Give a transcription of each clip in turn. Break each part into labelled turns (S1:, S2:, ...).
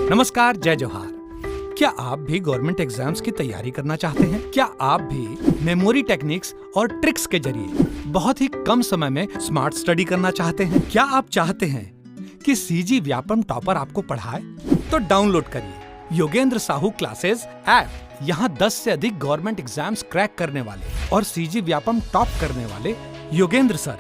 S1: नमस्कार, जय जोहार। क्या आप भी गवर्नमेंट एग्जाम्स की तैयारी करना चाहते हैं? क्या आप भी मेमोरी टेक्निक्स और ट्रिक्स के जरिए बहुत ही कम समय में स्मार्ट स्टडी करना चाहते हैं? क्या आप चाहते हैं कि सीजी व्यापम टॉपर आपको पढ़ाए? तो डाउनलोड करिए योगेंद्र साहू क्लासेस ऐप। यहाँ 10 से अधिक गवर्नमेंट एग्जाम्स क्रैक करने वाले और सीजी व्यापम टॉप करने वाले योगेंद्र सर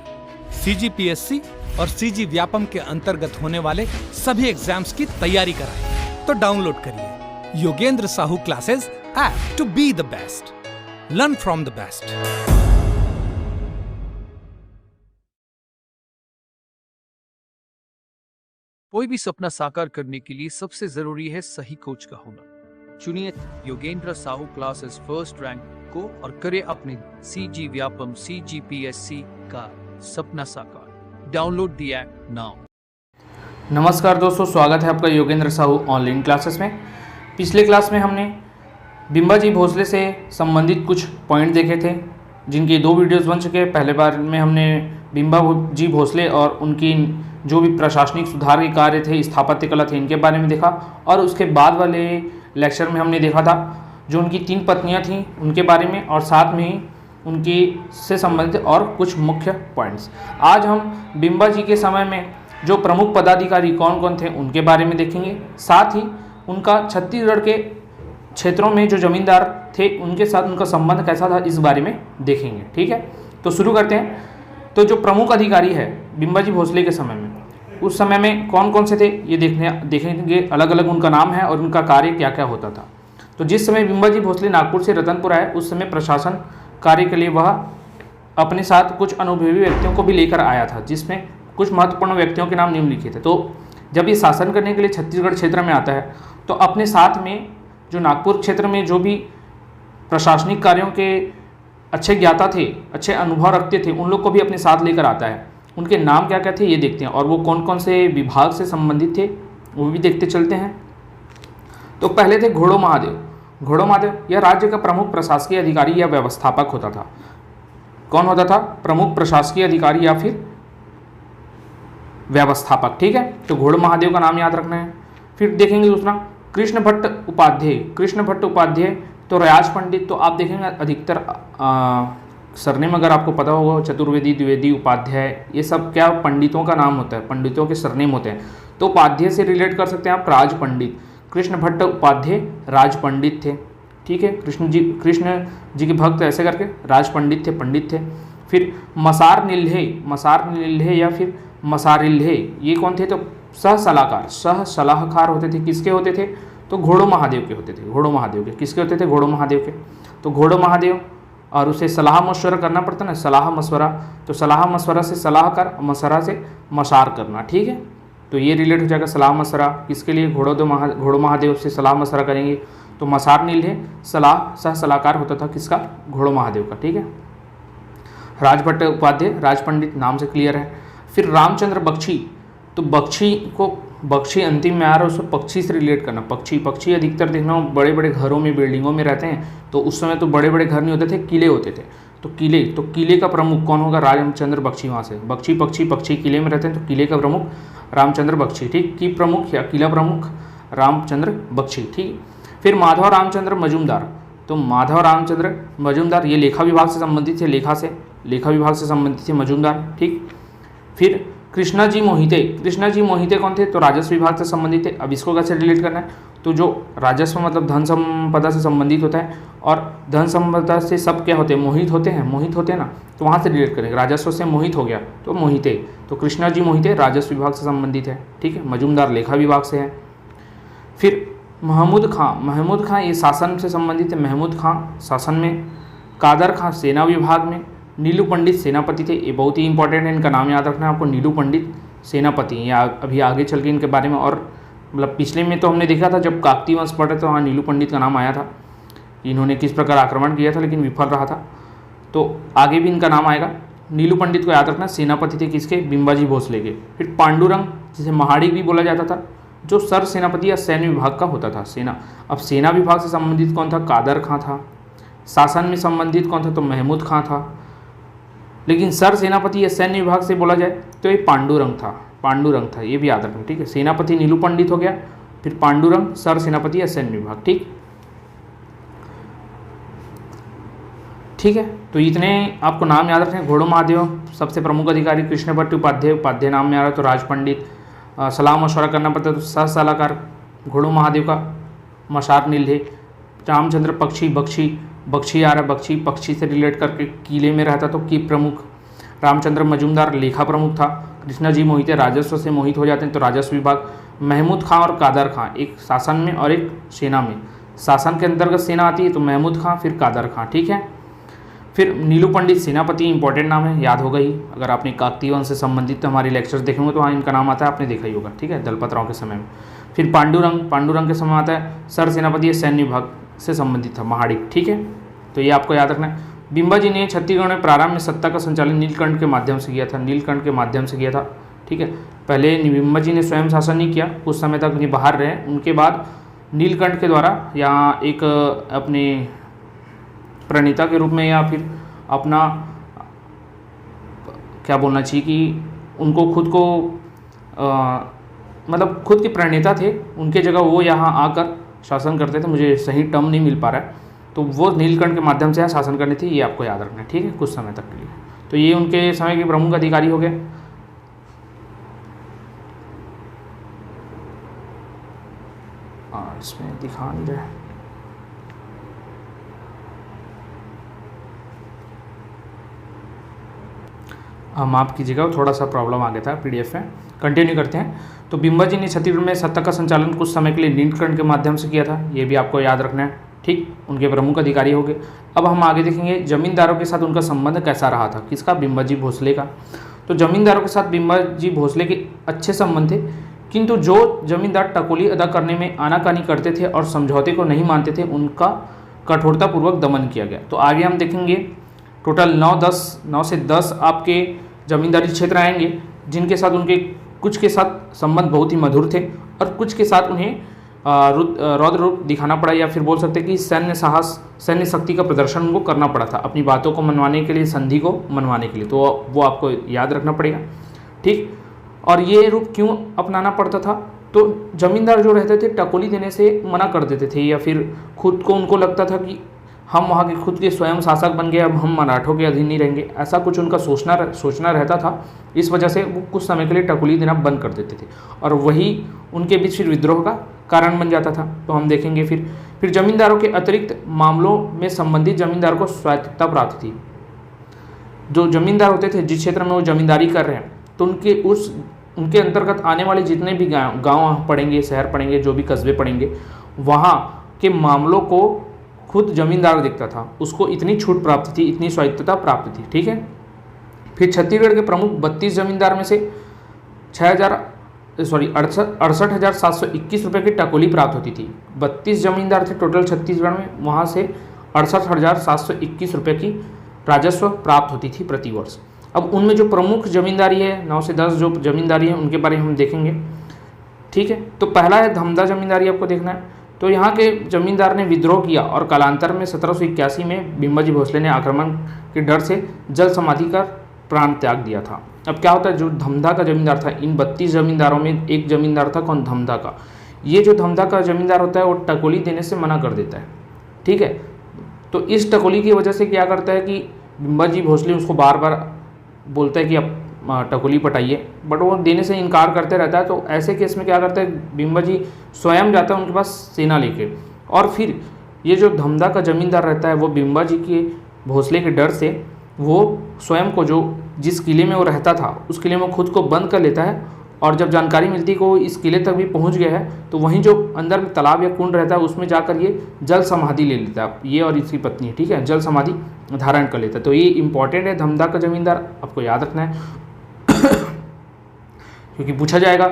S1: CGPSC और सीजी व्यापम के अंतर्गत होने वाले सभी एग्जाम्स की तैयारी कराएं। तो डाउनलोड करिए Yogendra Sahu classes app to be the best, learn from the best.
S2: कोई भी सपना साकार करने के लिए सबसे जरूरी है सही कोच का होना। चुनिए Yogendra Sahu classes first rank को और करे अपने सीजी व्यापम CGPSC का सपना साकार। Download the app now.
S3: नमस्कार दोस्तों, स्वागत है आपका योगेंद्र साहू ऑनलाइन क्लासेस में। पिछले क्लास में हमने बिंबाजी भोसले से संबंधित कुछ पॉइंट देखे थे, जिनकी 2 वीडियोस बन चुके हैं। पहले बार में हमने बिंबाजी भोसले और उनकी जो भी प्रशासनिक सुधार के कार्य थे, स्थापत्य कला थे, इनके बारे में देखा। और उसके बाद वाले लेक्चर में हमने देखा था जो उनकी 3 पत्नियाँ थीं उनके बारे में, और साथ में ही उनकी से संबंधित और कुछ मुख्य पॉइंट्स। आज हम बिंबाजी के समय में जो प्रमुख पदाधिकारी कौन कौन थे उनके बारे में देखेंगे। साथ ही उनका छत्तीसगढ़ के क्षेत्रों में जो जमींदार थे उनके साथ उनका संबंध कैसा था, इस बारे में देखेंगे। ठीक है, तो शुरू करते हैं। तो जो प्रमुख अधिकारी है बिंबाजी भोसले के समय में, उस समय में कौन कौन से थे ये देखेंगे। अलग अलग उनका नाम है और उनका कार्य क्या क्या होता था। तो जिस समय बिंबाजी भोसले नागपुर से रतनपुर आए, उस समय प्रशासन कार्य के लिए वह अपने साथ कुछ अनुभवी व्यक्तियों को भी लेकर आया था, जिसमें कुछ महत्वपूर्ण व्यक्तियों के नाम निम्नलिखित है। तो जब ये शासन करने के लिए छत्तीसगढ़ क्षेत्र में आता है, तो अपने साथ में जो नागपुर क्षेत्र में जो भी प्रशासनिक कार्यों के अच्छे ज्ञाता थे, अच्छे अनुभव रखते थे, उन लोग को भी अपने साथ लेकर आता है। उनके नाम क्या क्या थे ये देखते हैं, और वो कौन कौन से विभाग से संबंधित थे वो भी देखते चलते हैं। तो पहले थे घोड़ो महादेव। घोड़ो महादेव यह राज्य का प्रमुख प्रशासकीय अधिकारी या व्यवस्थापक होता था। कौन होता था? प्रमुख प्रशासकीय अधिकारी या फिर व्यवस्थापक। ठीक है, तो घोड़ो महादेव का नाम याद रखना है। फिर देखेंगे दूसरा कृष्ण भट्ट उपाध्याय। कृष्ण भट्ट उपाध्याय तो रियाज पंडित, तो आप देखेंगे अधिकतर सरनेम अगर आपको पता होगा, चतुर्वेदी, द्विवेदी, उपाध्याय, ये सब क्या पंडितों का नाम होता है, पंडितों के सरनेम होते हैं। तो उपाध्याय से रिलेट कर सकते हैं आप राज पंडित। कृष्ण भट्ट उपाध्याय राज पंडित थे। ठीक है, कृष्ण जी के भक्त ऐसे करके राज पंडित थे, पंडित थे। फिर मसार निल्हे या फिर मसारिल्हे, ये कौन थे? तो सह सलाहकार होते थे। किसके होते थे? तो घोड़ो महादेव के होते थे। घोड़ो महादेव के किसके होते थे? घोड़ो महादेव के। तो घोड़ो महादेव, और उसे सलाह मशवरा करना पड़ता ना, सलाह मशवरा। तो सलाह मशवरा से सलाहकार, मशवरा से मशार करना। ठीक है, तो ये रिलेट हो जाएगा सलाह मशवरा किसके लिए? घोड़ो महादेव से सलाह मशवरा करेंगे। तो मसार नील सलाह सह सलाहकार होता था किसका? घोड़ो महादेव का। ठीक है, राजभट्ट उपाध्याय राज पंडित नाम से क्लियर है। फिर रामचंद्र बख्शी, तो बख्शी अंतिम में आ रहा है, उसको पक्षी से रिलेट करना। पक्षी अधिकतर देखना बड़े बड़े घरों में, बिल्डिंगों में रहते हैं। तो उस समय तो बड़े बड़े घर नहीं होते थे, किले होते थे। तो किले का प्रमुख कौन होगा? रामचंद्र बख्शी। वहाँ से पक्षी किले में रहते हैं, तो किले का प्रमुख रामचंद्र बख्शी। ठीक, की प्रमुख या किला प्रमुख रामचंद्र बख्शी। ठीक, फिर माधव रामचंद्र मजूमदार। तो माधव रामचंद्र मजूमदार ये लेखा विभाग से संबंधित थे, लेखा विभाग से संबंधित थे मजूमदार। ठीक, फिर कृष्णा जी मोहिते कौन थे? तो राजस्व विभाग से संबंधित थे। अब इसको कैसे रिलेट करना है? तो जो राजस्व मतलब धन संपदा से संबंधित होता है, और धन संपदा से सब क्या होते हैं? मोहित होते हैं ना, तो वहाँ से रिलेट करेंगे। राजस्व से मोहित हो गया तो मोहिते, तो कृष्णा जी मोहिते राजस्व विभाग से संबंधित है। ठीक है, मजूमदार लेखा विभाग से है। फिर महमूद खां ये शासन से संबंधित है। महमूद खां शासन में। कादर खां सेना विभाग में। नीलू पंडित सेनापति थे। ये बहुत ही इंपॉर्टेंट है, इनका नाम याद रखना है आपको। नीलू पंडित सेनापति, ये अभी आगे चल के इनके बारे में, और मतलब पिछले में तो हमने देखा था जब काकतीय वंश पढ़े तो वहाँ नीलू पंडित का नाम आया था, इन्होंने किस प्रकार आक्रमण किया था लेकिन विफल रहा था। तो आगे भी इनका नाम आएगा। नीलू पंडित को याद रखना, सेनापति थे किसके? बिंबाजी भोसले के। फिर पांडुरंग, जिसे महाड़ी भी बोला जाता था, जो सर सेनापति या सैन्य विभाग का होता था। अब सेना विभाग से संबंधित कौन था? कादर खां था। शासन में संबंधित कौन था? तो महमूद खां था। लेकिन सर सेनापति या सैन्य विभाग से बोला जाए तो ये पांडुरंग था, ये भी याद रखना। ठीक है, सेनापति नीलू पंडित हो गया, फिर पांडुरंग सर सेनापति या सैन्य विभाग। ठीक है, तो इतने आपको नाम याद रखने हैं। घोड़ो महादेव सबसे प्रमुख अधिकारी कृष्ण भट्ट उपाध्याय, उपाध्याय नाम में आ रहा है तो राज पंडित। सलाह मशवरा करना पड़ता है तो सह सलाहकार। घोड़ो महादेव का मशार नील है। रामचंद्र पक्षी बख्शी, बख्शी आ रहा है, बख्शी पक्षी से रिलेट करके किले में रहता तो की प्रमुख। रामचंद्र मजूमदार लेखा प्रमुख था। कृष्णा जी मोहिते राजस्व से मोहित हो जाते हैं तो राजस्व विभाग। महमूद खां और कादर खां, एक शासन में और एक सेना में। शासन के अंतर्गत सेना आती है तो महमूद खां फिर कादर खां। ठीक है, फिर नीलू पंडित सेनापति, इंपॉर्टेंट नाम है, याद होगा ही। अगर आपने काकतीय वंश से संबंधित हमारे लेक्चर्स देखेंगे तो हाँ इनका नाम आता है, आपने देखा ही होगा। ठीक है, दलपत राव के समय में। फिर पांडुरंग, पांडुरंग के समय आता है सर सेनापति, सैन्य विभाग से संबंधित था, महाड़िक। ठीक है, तो ये आपको याद रखना है। बिंबा जी ने छत्तीसगढ़ में प्रारंभ में सत्ता का संचालन नीलकंठ के माध्यम से किया था, नीलकंठ के माध्यम से किया था। ठीक है, पहले बिंबा जी ने स्वयं शासन नहीं किया, कुछ समय तक उन्हें बाहर रहे। उनके बाद नीलकंठ के द्वारा यहाँ एक अपने प्रणेता के रूप में या फिर अपना क्या बोलना चाहिए कि उनको खुद को मतलब खुद के प्रणेता थे, उनके जगह वो यहाँ आकर शासन करते थे। मुझे सही टर्म नहीं मिल पा रहा है, तो वो नीलकंठ के माध्यम से यहाँ शासन करनी थी, ये आपको याद रखना है। ठीक है, कुछ समय तक के लिए। तो ये उनके समय के प्रमुख अधिकारी हो गए। इसमें दिखा नहीं रहे, माफ कीजिएगा, थोड़ा सा प्रॉब्लम आ गया था पीडीएफ में। कंटिन्यू करते हैं। तो बिंबा जी ने छत्तीसगढ़ में सत्ता का संचालन कुछ समय के लिए नीलकंठ के माध्यम से किया था, ये भी आपको याद रखना है। ठीक, उनके प्रमुख अधिकारी हो गए। अब हम आगे देखेंगे जमींदारों के साथ उनका संबंध कैसा रहा था। किसका? बिंबा जी भोसले का। तो जमींदारों के साथ बिंबा जी भोसले के अच्छे संबंध थे, किंतु जो जमींदार टकोली अदा करने में आनाकानी करते थे और समझौते को नहीं मानते थे, उनका कठोरतापूर्वक दमन किया गया। तो आगे हम देखेंगे टोटल 9 से 10 आपके जमींदारी क्षेत्र आएंगे, जिनके साथ उनके कुछ के साथ संबंध बहुत ही मधुर थे और कुछ के साथ उन्हें रौद्र रूप दिखाना पड़ा, या फिर बोल सकते हैं कि सैन्य साहस, सैन्य शक्ति का प्रदर्शन उनको करना पड़ा था अपनी बातों को मनवाने के लिए, संधि को मनवाने के लिए। तो वो आपको याद रखना पड़ेगा। ठीक, और ये रूप क्यों अपनाना पड़ता था? तो जमींदार जो रहते थे टकोली देने से मना कर देते थे, या फिर खुद को उनको लगता था कि हम वहाँ के खुद के स्वयं शासक बन गए, अब हम मराठों के अधीन नहीं रहेंगे, ऐसा कुछ उनका सोचना रहता था। इस वजह से वो कुछ समय के लिए टकोली देना बंद कर देते थे, और वही उनके बीच फिर विद्रोह का कारण बन जाता था। तो हम देखेंगे फिर जमींदारों के अतिरिक्त मामलों में संबंधित जमींदार को स्वायत्तता प्राप्त थी। जो जमींदार होते थे जिस क्षेत्र में वो जमींदारी कर रहे हैं, तो उनके अंतर्गत आने वाले जितने भी गाँव पड़ेंगे, शहर पड़ेंगे, जो भी कस्बे पड़ेंगे, वहाँ के मामलों को खुद जमींदार देखता था, उसको इतनी छूट प्राप्त थी, इतनी स्वायत्तता प्राप्त थी। ठीक है, फिर छत्तीसगढ़ के प्रमुख 32 जमींदार में से 68,721 रुपये की टकोली प्राप्त होती थी। 32 जमींदार थे टोटल छत्तीसगढ़ में, वहाँ से 68,721 रुपये की राजस्व प्राप्त होती थी प्रति वर्ष। अब उनमें जो प्रमुख जमींदारी है, 9 से 10 जो जमींदारी है, उनके बारे में हम देखेंगे। ठीक है, तो पहला है धमधा जमींदारी, आपको देखना है। तो यहाँ के जमींदार ने विद्रोह किया और कालांतर में 1781 में बिंबा जी भोसले ने आक्रमण के डर से जल समाधि कर प्राण त्याग दिया था। अब क्या होता है, जो धमधा का जमींदार था, इन 32 जमींदारों में एक जमींदार था कौन? धमधा का। ये जो धमधा का जमींदार होता है वो टकोली देने से मना कर देता है। ठीक है, तो इस टकोली की वजह से क्या करता है कि बिंबा जी भोसले उसको बार बार बोलता है कि अब टकोली पटाइए, बट वो देने से इनकार करते रहता है। तो ऐसे केस में क्या करता है, बिंबा जी स्वयं जाता है उनके पास सेना लेके, और फिर ये जो धमधा का जमींदार रहता है वो बिंबा जी के भोसले के डर से वो स्वयं को, जो जिस किले में वो रहता था उस किले में खुद को बंद कर लेता है, और जब जानकारी मिलती है कि वो इस किले तक भी पहुंच गया है, तो वहीं जो अंदर में तालाब या कुंड रहता है उसमें जाकर ये जल समाधि ले लेता है, ये और इसकी पत्नी। ठीक है, जल समाधि धारण कर लेता है। तो ये इंपॉर्टेंट है, धमधा का जमींदार आपको याद रखना है क्योंकि पूछा जाएगा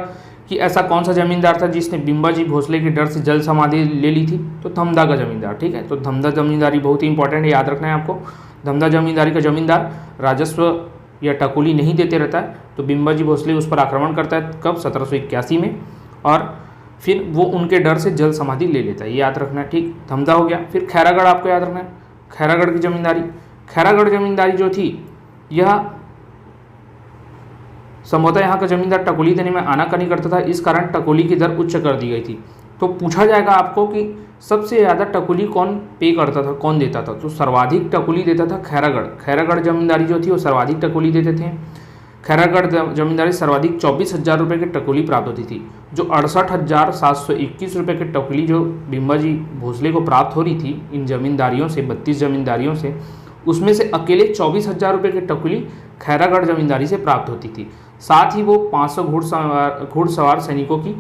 S3: कि ऐसा कौन सा जमींदार था जिसने बिंबा जी भोसले के डर से जल समाधि ले ली थी? तो धमधा का जमींदार। ठीक है, तो धमधा जमींदारी बहुत ही इंपॉर्टेंट है, याद रखना है आपको। धमधा जमींदारी का जमींदार राजस्व या टकोली नहीं देते रहता है, तो बिंबा जी भोसले उस पर आक्रमण करता है, कब? 1781 में, और फिर वो उनके डर से जल समाधि ले लेता है, ये याद रखना है। ठीक, धमधा हो गया। फिर खैरागढ़ आपको याद रखना है, खैरागढ़ की जमींदारी। खैरागढ़ जमींदारी जो थी, यह संभवतः यहाँ का जमींदार टकोली देने में आनाकानी करता था, इस कारण टकोली की दर उच्च कर दी गई थी। तो पूछा जाएगा आपको कि सबसे ज़्यादा टकोली कौन पे करता था, कौन देता था? तो सर्वाधिक टकोली देता था खैरागढ़। खैरागढ़ जमींदारी जो थी वो सर्वाधिक टकोली देते थे। खैरागढ़ जमींदारी सर्वाधिक 24,000 रुपये की टकोली प्राप्त होती थी। जो 68,721 रुपये की टकोली जो बिम्बाजी भोसले को प्राप्त हो रही थी इन जमींदारियों से, 32 जमींदारियों से, उसमें से अकेले 24,000 रुपये की टकोली खैरागढ़ जमींदारी से प्राप्त होती थी। साथ ही वो 500 घुड़सवार सैनिकों की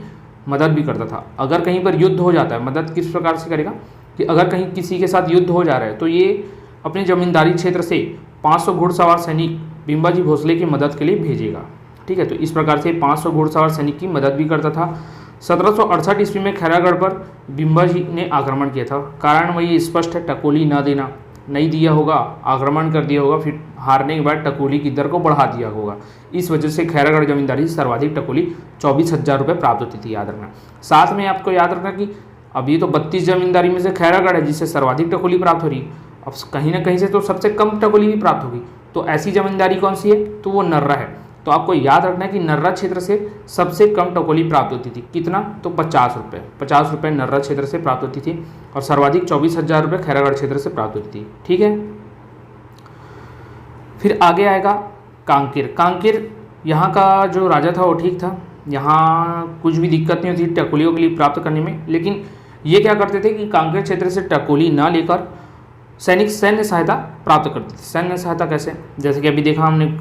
S3: मदद भी करता था। अगर कहीं पर युद्ध हो जाता है, मदद किस प्रकार से करेगा कि अगर कहीं किसी के साथ युद्ध हो जा रहा है तो ये अपने जमींदारी क्षेत्र से 500 घुड़सवार सैनिक बिम्बाजी भोसले की मदद के लिए भेजेगा। ठीक है, तो इस प्रकार से 500 घुड़सवार सैनिक की मदद भी करता था। 1768 ईस्वी में खैरागढ़ पर बिम्बाजी ने आक्रमण किया था। कारण वही स्पष्ट है, टकोली न देना, नहीं दिया होगा, आक्रमण कर दिया होगा, फिर हारने के बाद टकोली की दर को बढ़ा दिया होगा। इस वजह से खैरागढ़ जमींदारी से सर्वाधिक टकोली 24,000 रुपये प्राप्त होती थी, याद रखना। साथ में आपको याद रखना कि अब ये तो 32 जमींदारी में से खैरागढ़ है जिससे सर्वाधिक टकोली प्राप्त हो रही है। अब कहीं ना कहीं से तो सबसे कम टकोली भी प्राप्त होगी, तो ऐसी जमींदारी कौन सी है? तो वो नर्रा है। तो आपको याद रखना है कि नर्रा क्षेत्र से सबसे कम टकोली प्राप्त होती थी। कितना? तो 50 रुपये। 50 रुपये नर्रा क्षेत्र से प्राप्त होती थी और सर्वाधिक 24,000 रुपये खैरागढ़ क्षेत्र से प्राप्त होती थी। ठीक है, फिर आगे आएगा कांकेर। कांकेर यहाँ का जो राजा था वो ठीक था, यहाँ कुछ भी दिक्कत नहीं होती टकोलियों के लिए प्राप्त करने में। लेकिन ये क्या करते थे कि कांकेर क्षेत्र से टकोली ना लेकर सैन्य सहायता प्राप्त करते थे। सैन्य सहायता कैसे? जैसे कि अभी देखा हमने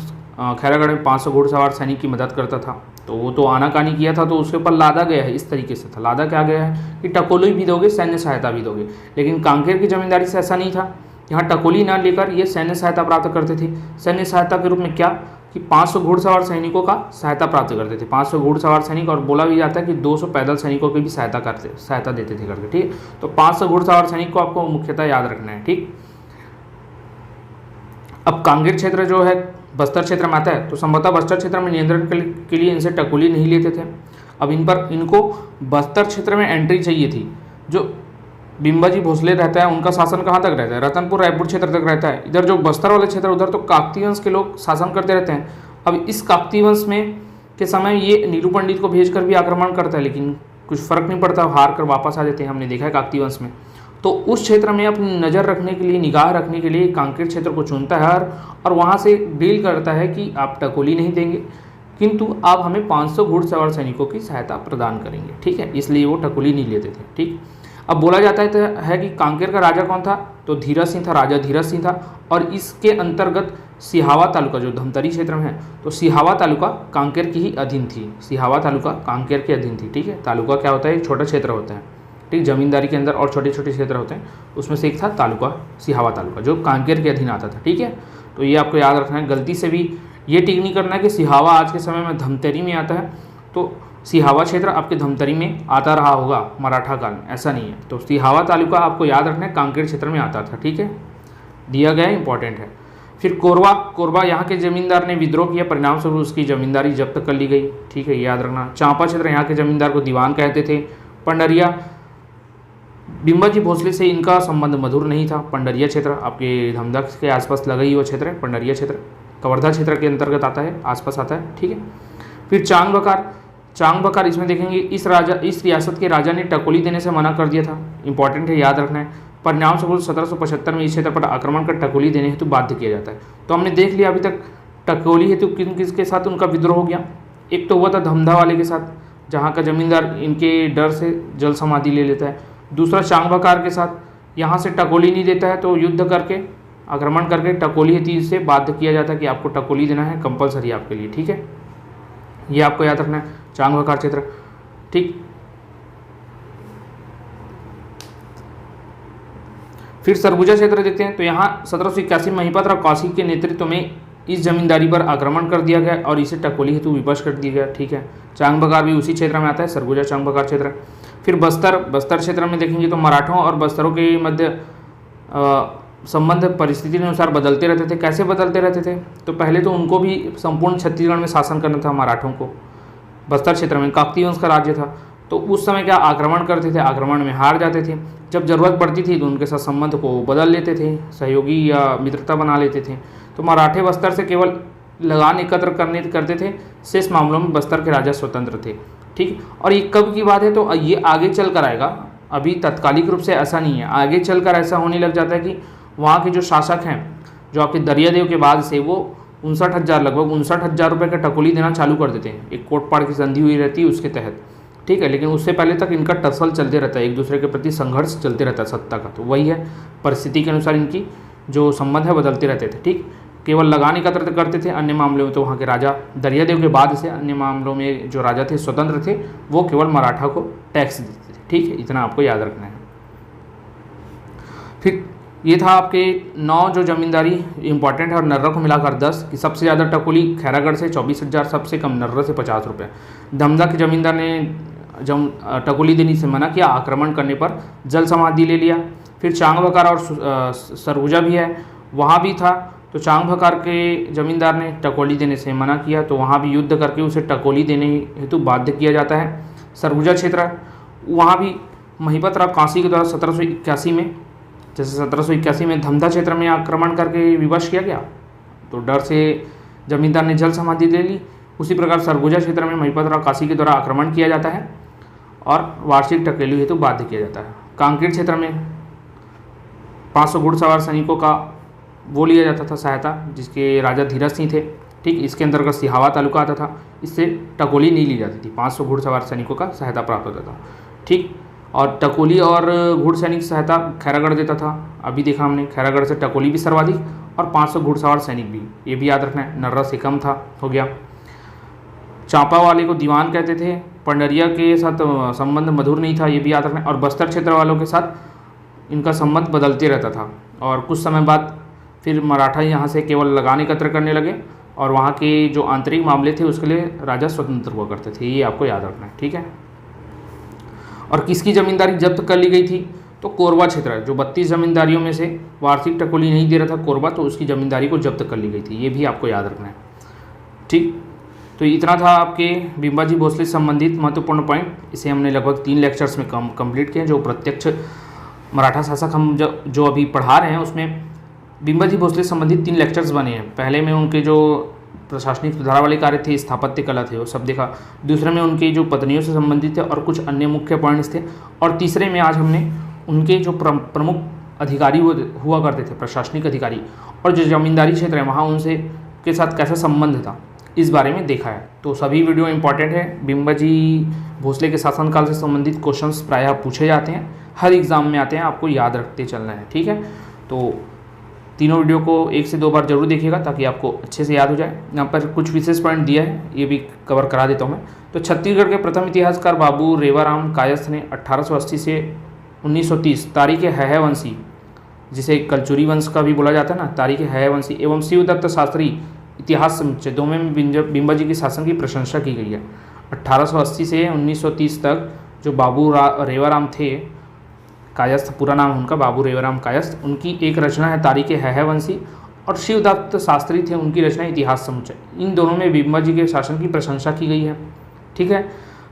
S3: खैरागढ़ में 500 घुड़सवार सैनिक की मदद करता था, तो वो तो आनाकानी किया था तो उसके ऊपर लादा गया है, इस तरीके से था। लादा क्या गया है कि टकोली भी दोगे, सैन्य सहायता भी दोगे। लेकिन कांकेर की जमींदारी से ऐसा नहीं था, यहाँ टकोली ना लेकर ये सैन्य सहायता प्राप्त करते थे। सैन्य सहायता के रूप में क्या कि 500 घुड़सवार सैनिकों का सहायता प्राप्त करते थे। 500 घुड़सवार सैनिक, और बोला भी जाता है कि 200 पैदल सैनिकों की भी सहायता देते थे करके। ठीक, तो 500 घुड़सवार सैनिक को आपको मुख्यतः याद रखना है। ठीक, अब कांकेर क्षेत्र जो है बस्तर क्षेत्र में आता है, तो संभवतः बस्तर क्षेत्र में नियंत्रण के लिए इनसे टकोली नहीं लेते थे। अब इनको बस्तर क्षेत्र में एंट्री चाहिए थी। जो बिम्बाजी भोसले रहता है उनका शासन कहाँ तक रहता है? रतनपुर रायपुर क्षेत्र तक रहता है। इधर जो बस्तर वाले क्षेत्र उधर तो काकतीय वंश के लोग शासन करते रहते हैं। अब इस काकतीय वंश में के समय ये नीलू पंडित को भेजकर भी आक्रमण करता है, लेकिन कुछ फर्क नहीं पड़ता, हार कर वापस आ जाते हैं, हमने देखा है काकतीय वंश में। तो उस क्षेत्र में अपनी नज़र रखने के लिए, निगाह रखने के लिए कांकेर क्षेत्र को चुनता है और वहाँ से डील करता है कि आप टकोली नहीं देंगे, किंतु आप हमें 500 घुड़सवार सैनिकों की सहायता प्रदान करेंगे। ठीक है, इसलिए वो टकोली नहीं लेते थे। ठीक, अब बोला जाता है कि कांकेर का राजा कौन था? तो धीरज सिंह था, राजा धीरज सिंह था। और इसके अंतर्गत सिहावा तालुका जो धमतरी क्षेत्र में है, तो सिहावा तालुका कांकेर की ही अधीन थी। सिहावा तालुका कांकेर के अधीन थी। ठीक है, तालुका क्या होता है? एक छोटा क्षेत्र होता है। ठीक, जमींदारी के अंदर और छोटे छोटे क्षेत्र होते हैं, उसमें से एक था तालुका, सिहावा तालुका, जो कांकेर के अधीन आता था। ठीक है, तो ये आपको याद रखना है। गलती से भी ये टिक नहीं करना है कि सिहावा आज के समय में धमतरी में आता है, तो सिहावा क्षेत्र आपके धमतरी में आता रहा होगा मराठा काल में, ऐसा नहीं है। तो सिहावा तालुका आपको याद रखना है कांकेर क्षेत्र में आता था। ठीक है, दिया गया है, इंपॉर्टेंट है। फिर कोरबा यहाँ के जमींदार ने विद्रोह किया, परिणाम स्वरूप उसकी जमींदारी जब्त कर ली गई। ठीक है, याद रखना। चांपा क्षेत्र यहाँ के जमींदार को दीवान कहते थे। पंडरिया, बिम्बाजी भोसले से इनका संबंध मधुर नहीं था। पंडरिया क्षेत्र आपके धमदक के आसपास लगा ही हुआ क्षेत्र है। पंडरिया क्षेत्र कवर्धा क्षेत्र के अंतर्गत आता है, आसपास आता है। ठीक है, फिर चांग बकार इसमें देखेंगे इस रियासत के राजा ने टकोली देने से मना कर दिया था। इंपॉर्टेंट है, याद रखना है। परिणाम स्वरूप 1775 में इस क्षेत्र पर आक्रमण कर टकोली देने हेतु बाध्य किया जाता है। तो हमने देख लिया अभी तक टकोली हेतु किसके साथ उनका विद्रोह हो गया। एक तो हुआ था धमधा वाले के साथ, जहाँ का जमींदार इनके डर से जल समाधि ले लेता है। दूसरा चांग बकार के साथ, यहाँ से टकोली नहीं देता है तो युद्ध करके, आक्रमण करके टकोली हेतु से बाध्य किया जाता है कि आपको टकोली देना है, कंपलसरी आपके लिए। ठीक है, ये आपको याद रखना है, चांग बकार क्षेत्र। ठीक, फिर सरगुजा क्षेत्र देखते हैं, तो यहाँ 1781 में महिपत और कौशिक के नेतृत्व में इस जमींदारी पर आक्रमण कर दिया गया और इसे टकोली हेतु विवश कर दिया गया। ठीक है, चांग बकार भी उसी क्षेत्र में आता है, सरगुजा चांग बकार क्षेत्र। फिर बस्तर क्षेत्र में देखेंगे तो मराठों और बस्तरों के मध्य संबंध परिस्थिति के अनुसार बदलते रहते थे। कैसे बदलते रहते थे? तो पहले तो उनको भी संपूर्ण छत्तीसगढ़ में शासन करना था, मराठों को। बस्तर क्षेत्र में काकतीय वंश का राज्य था, तो उस समय क्या आक्रमण करते थे, आक्रमण में हार जाते थे। जब जरूरत पड़ती थी तो उनके साथ संबंध को बदल लेते थे, सहयोगी या मित्रता बना लेते थे। तो मराठे बस्तर से केवल लगान एकत्र करते थे, शेष मामलों में बस्तर के राजा स्वतंत्र थे। ठीक, और ये कब की बात है, तो ये आगे चल कर आएगा, अभी तत्कालिक रूप से ऐसा नहीं है, आगे चल कर ऐसा होने लग जाता है कि वहाँ के जो शासक हैं, जो आपके दरियादेव के बाद से, वो 59,000 लगभग 59,000 रुपये का टकोली देना चालू कर देते हैं। एक कोटपाड़ की संधि हुई रहती है उसके तहत। ठीक है, लेकिन उससे पहले तक इनका टसल चलते रहता है, एक दूसरे के प्रति संघर्ष चलते रहता है सत्ता का। तो वही है, परिस्थिति के अनुसार इनकी जो संबंध है बदलते रहते थे। ठीक, केवल लगान एकत्र करते थे, अन्य मामलों में तो वहाँ के राजा दरियादेव के बाद से अन्य मामलों में जो राजा थे स्वतंत्र थे, वो केवल मराठा को टैक्स देते थे। ठीक है, इतना आपको याद रखना है। फिर ये था आपके 9 जो जमींदारी इंपॉर्टेंट है, और नर्रा को मिलाकर 10 की सबसे ज़्यादा टकोली खैरागढ़ से 24,000, सबसे कम नर्रा से 50 रुपये। धमधा के जमींदार ने जब टकोली देने से मना किया, आक्रमण करने पर जल समाधि ले लिया। फिर चांग बकार और सरगुजा भी है, वहाँ भी था, तो चांग बकार के जमींदार ने टकोली देने से मना किया, तो वहाँ भी युद्ध करके उसे टकोली देने हेतु बाध्य किया जाता है। सरगुजा क्षेत्र, वहाँ भी महिपत राव कांसी के द्वारा 1781 में, जैसे 1781 में धमधा क्षेत्र में आक्रमण करके विवश किया गया, तो डर से जमींदार ने जल समाधि ले ली। उसी प्रकार सरगुजा क्षेत्र में महिपत राव कांसी के द्वारा आक्रमण किया जाता है और वार्षिक टकेली हेतु बाध्य किया जाता है। कांकेर क्षेत्र में 500 घुड़सवार सैनिकों का वो लिया जाता था सहायता, जिसके राजा धीरज सिंह थे। ठीक, इसके अंतर्गत सिहावा तालुका आता था, इससे टकोली नहीं ली जाती थी, 500 घुड़सवार सैनिकों का सहायता प्राप्त होता था। ठीक, और टकोली और घुड़सैनिक सहायता खैरागढ़ देता था। अभी देखा हमने, खैरागढ़ से टकोली भी सर्वाधिक और 500 घुड़सवार सैनिक भी, ये भी याद रखना है। नर्रा से कम था, हो गया। चांपा वाले को दीवान कहते थे। पंडरिया के साथ संबंध मधुर नहीं था, ये भी याद रखना है। और बस्तर क्षेत्र वालों के साथ इनका संबंध बदलते रहता था, और कुछ समय बाद फिर मराठा यहाँ से केवल लगान एकत्र करने लगे, और वहाँ के जो आंतरिक मामले थे उसके लिए राजा स्वतंत्र हुआ करते थे, ये आपको याद रखना है। ठीक है, और किसकी जमींदारी जब्त कर ली गई थी, तो कोरबा क्षेत्र, जो 32 जमींदारियों में से वार्षिक टकोली नहीं दे रहा था कोरबा, तो उसकी जमींदारी को जब्त कर ली गई थी, ये भी आपको याद रखना है। ठीक, तो इतना था आपके बिम्बाजी भोसले से संबंधित महत्वपूर्ण पॉइंट। इसे हमने लगभग 3 लेक्चर्स में कंप्लीट किए, जो प्रत्यक्ष मराठा शासक हम जो अभी पढ़ा रहे हैं उसमें बिम्बाजी भोसले से संबंधित 3 लेक्चर्स बने हैं। पहले में उनके जो प्रशासनिक सुधार वाले कार्य थे, स्थापत्य कला थे, वो सब देखा। दूसरे में उनकी जो पत्नियों से संबंधित थे और कुछ अन्य मुख्य पॉइंट्स थे। और तीसरे में आज हमने उनके जो प्रमुख अधिकारी हुआ करते थे, प्रशासनिक अधिकारी, और जो जमींदारी क्षेत्र है वहाँ उनसे के साथ कैसा संबंध था, इस बारे में देखा है। तो सभी वीडियो इंपॉर्टेंट है। बिम्बाजी भोसले के शासनकाल से संबंधित क्वेश्चंस प्रायः पूछे जाते हैं, हर एग्ज़ाम में आते हैं, आपको याद रखते चलना है। ठीक है, तो तीनों वीडियो को 1 से 2 बार जरूर देखिएगा ताकि आपको अच्छे से याद हो जाए। यहाँ पर कुछ विशेष पॉइंट दिया है, ये भी कवर करा देता हूँ मैं। तो छत्तीसगढ़ के प्रथम इतिहासकार बाबू रेवाराम कायस्थ ने 1880 से 1930 तारीख है वंशी, जिसे कलचुरी वंश का भी बोला जाता है ना, तारीख है वंशी एवं शिवदत्त शास्त्री इतिहास समुच्चय, दोनों में बिम्बाजी के शासन की प्रशंसा की गई है। 1880 से 1930 तक जो बाबू रेवाराम थे कायस्थ, पूरा नाम उनका बाबू रेवाराम कायस्थ, उनकी एक रचना है तारीख है वंशी, और शिवदत्त शास्त्री थे, उनकी रचना इतिहास समुच्चय। इन दोनों में बिम्बाजी के शासन की प्रशंसा की गई है। ठीक है,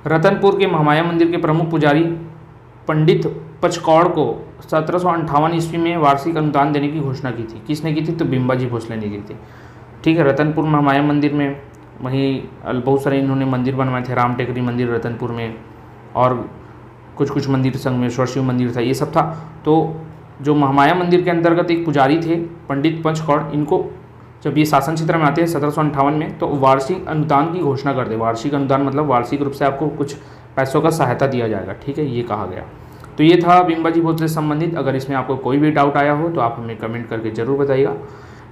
S3: रतनपुर के महामाया मंदिर के प्रमुख पुजारी पंडित पचकौड़ को 1758 ईस्वी में वार्षिक अनुदान देने की घोषणा की थी। किसने की थी, तो बिम्बाजी भोसले ने की थी। ठीक है, रतनपुर महामाया मंदिर में वहीं बहुत सारे इन्होंने मंदिर बनवाए थे, राम टेकरी मंदिर रतनपुर में, और कुछ मंदिर संगमेश्वर शिव मंदिर था, ये सब था। तो जो महामाया मंदिर के अंतर्गत एक पुजारी थे पंडित पंचकौड़, इनको जब ये शासन क्षेत्र में आते हैं 1758 में, तो वार्षिक अनुदान की घोषणा कर दे। वार्षिक अनुदान मतलब वार्षिक रूप से आपको कुछ पैसों का सहायता दिया जाएगा। ठीक है, ये कहा गया। तो ये था बिम्बाजी भोसले से संबंधित। अगर इसमें आपको कोई भी डाउट आया हो तो आप हमें कमेंट करके ज़रूर बताइएगा।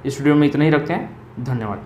S3: इस वीडियो में इतना ही रखते हैं, धन्यवाद।